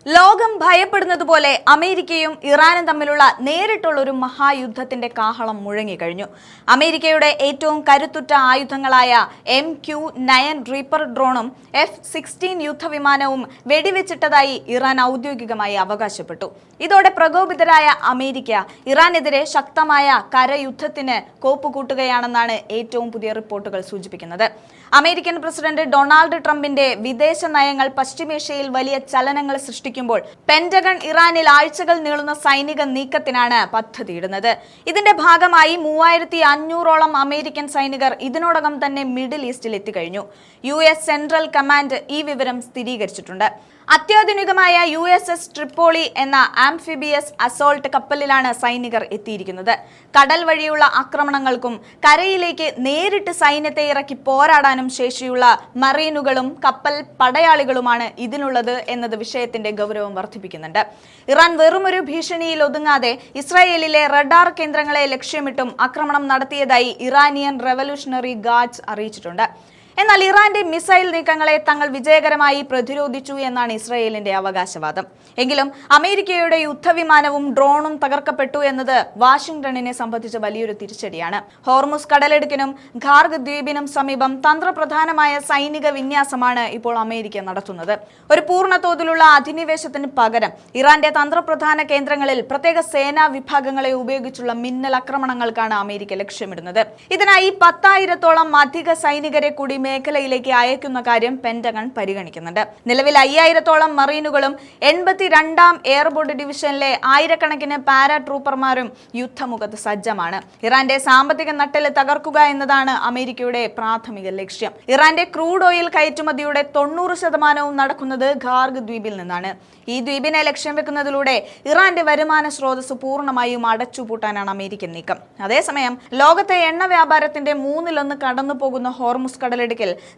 ലോകം ഭയപ്പെടുന്നതുപോലെ അമേരിക്കയും ഇറാനും തമ്മിലുള്ള നേരിട്ടുള്ള ഒരു മഹായുദ്ധത്തിന്റെ കാഹളം മുഴങ്ങിക്കഴിഞ്ഞു. അമേരിക്കയുടെ ഏറ്റവും കരുത്തുറ്റ ആയുധങ്ങളായ MQ-9 റീപ്പർ ഡ്രോണും F-16 യുദ്ധവിമാനവും വെടിവെച്ചിട്ടതായി ഇറാൻ ഔദ്യോഗികമായി അവകാശപ്പെട്ടു. ഇതോടെ പ്രകോപിതരായ അമേരിക്ക ഇറാനെതിരെ ശക്തമായ കരയുദ്ധത്തിന് കോപ്പുകൂട്ടുകയാണെന്നാണ് ഏറ്റവും പുതിയ റിപ്പോർട്ടുകൾ സൂചിപ്പിക്കുന്നത്. അമേരിക്കൻ പ്രസിഡന്റ് ഡൊണാൾഡ് ട്രംപിന്റെ വിദേശ നയങ്ങൾ പശ്ചിമേഷ്യയിൽ വലിയ ചലനങ്ങൾ സൃഷ്ടിക്കുമ്പോൾ പെന്റഗൺ ഇറാനിൽ ആഴ്ചകൾ നീളുന്ന സൈനിക നീക്കത്തിനാണ് പദ്ധതിയിടുന്നത്. ഇതിന്റെ ഭാഗമായി 3500ഓളം അമേരിക്കൻ സൈനികർ ഇതിനോടകം തന്നെ മിഡിൽ ഈസ്റ്റിൽ എത്തിക്കഴിഞ്ഞു. US സെൻട്രൽ കമാൻഡ് ഈ വിവരം സ്ഥിരീകരിച്ചിട്ടുണ്ട്. അത്യാധുനികമായ USS ട്രിപ്പോളി എന്ന ആംഫിബിയസ് അസോൾട്ട് കപ്പലിലാണ് സൈനികർ എത്തിയിരിക്കുന്നത്. കടൽ വഴിയുള്ള ആക്രമണങ്ങൾക്കും കരയിലേക്ക് നേരിട്ട് സൈന്യത്തെ ഇറക്കി പോരാടാനും ശേഷിയുള്ള മറീനുകളും കപ്പൽ പടയാളികളുമാണ് ഇതിനുള്ളത് എന്നത് വിഷയത്തിന്റെ ഗൗരവം വർദ്ധിപ്പിക്കുന്നുണ്ട്. ഇറാൻ വെറുമൊരു ഭീഷണിയിൽ ഒതുങ്ങാതെ ഇസ്രായേലിലെ റഡാർ കേന്ദ്രങ്ങളെ ലക്ഷ്യമിട്ടും ആക്രമണം നടത്തിയതായി ഇറാനിയൻ റവല്യൂഷണറി ഗാർഡ്സ് അറിയിച്ചിട്ടുണ്ട്. എന്നാൽ ഇറാന്റെ മിസൈൽ നീക്കങ്ങളെ തങ്ങൾ വിജയകരമായി പ്രതിരോധിച്ചു എന്നാണ് ഇസ്രായേലിന്റെ അവകാശവാദം. എങ്കിലും അമേരിക്കയുടെ യുദ്ധവിമാനവും ഡ്രോണും തകർക്കപ്പെട്ടു എന്നത് വാഷിംഗ്ടണിനെ സംബന്ധിച്ച വലിയൊരു തിരിച്ചടിയാണ്. ഹോർമുസ് കടലിടുക്കിനും ഖാർഗ് ദ്വീപിനും സമീപം തന്ത്രപ്രധാനമായ സൈനിക വിന്യാസമാണ് ഇപ്പോൾ അമേരിക്ക നടത്തുന്നത്. ഒരു പൂർണ്ണ തോതിലുള്ള അധിനിവേശത്തിന് പകരം ഇറാന്റെ തന്ത്രപ്രധാന കേന്ദ്രങ്ങളിൽ പ്രത്യേക സേനാ വിഭാഗങ്ങളെ ഉപയോഗിച്ചുള്ള മിന്നൽ ആക്രമണങ്ങൾക്കാണ് അമേരിക്ക ലക്ഷ്യമിടുന്നത്. ഇതിനായി 10,000ഓളം അധിക സൈനികരെ കൂടി മേഖലയിലേക്ക് അയക്കുന്ന കാര്യം പെന്റഗൺ പരിഗണിക്കുന്നുണ്ട്. നിലവിൽ 5000ഓളം മറീനുകളും 82ാം എയർബോർഡ് ഡിവിഷനിലെ ആയിരക്കണക്കിന് പാരാട്രൂപ്പർമാരും യുദ്ധമുഖത്ത് സജ്ജമാണ്. ഇറാന്റെ സാമ്പത്തിക നട്ടെല്ല് തകർക്കുക എന്നതാണ് അമേരിക്കയുടെ പ്രാഥമിക ലക്ഷ്യം. ഇറാന്റെ ക്രൂഡ് ഓയിൽ കയറ്റുമതിയുടെ 90% നടക്കുന്നത് ഖാർഗ് ദ്വീപിൽ നിന്നാണ്. ഈ ദ്വീപിനെ ലക്ഷ്യം വെക്കുന്നതിലൂടെ ഇറാന്റെ വരുമാന സ്രോതസ് പൂർണ്ണമായും അടച്ചുപൂട്ടാനാണ് അമേരിക്കൻ നീക്കം. അതേസമയം ലോകത്തെ എണ്ണ വ്യാപാരത്തിന്റെ 1/3 കടന്നു പോകുന്ന ഹോർമുസ് കടലിടുക്കിൽ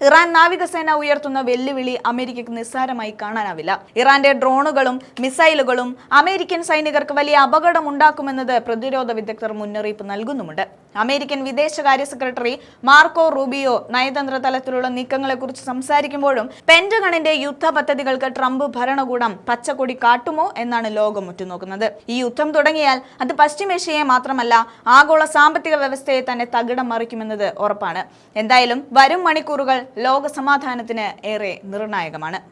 ഇറാൻ നാവികസേന ഉയർത്തുന്ന വെല്ലുവിളി അമേരിക്കക്ക് നിസ്സാരമായി കാണാനാവില്ല. ഇറാന്റെ ഡ്രോണുകളും മിസൈലുകളും അമേരിക്കൻ സൈനികർക്ക് വലിയ അപകടമുണ്ടാക്കുമെന്നത് പ്രതിരോധ വിദഗ്ധർ മുന്നറിയിപ്പ് നൽകുന്നുമുണ്ട്. അമേരിക്കൻ വിദേശകാര്യ സെക്രട്ടറി മാർക്കോ റൂബിയോ നയതന്ത്ര തലത്തിലുള്ള നീക്കങ്ങളെക്കുറിച്ച് സംസാരിക്കുമ്പോഴും പെന്റഗണിന്റെ യുദ്ധ പദ്ധതികൾക്ക് ട്രംപ് ഭരണകൂടം പച്ചക്കൊടി കാട്ടുമോ എന്നാണ് ലോകം ഉറ്റുനോക്കുന്നത്. ഈ യുദ്ധം തുടങ്ങിയാൽ അത് പശ്ചിമേഷ്യയെ മാത്രമല്ല ആഗോള സാമ്പത്തിക വ്യവസ്ഥയെ തന്നെ തകിടം മറിക്കുമെന്നത് ഉറപ്പാണ്. എന്തായാലും വരും മണിക്കൂറുകൾ ലോക സമാധാനത്തിന് ഏറെ നിർണായകമാണ്.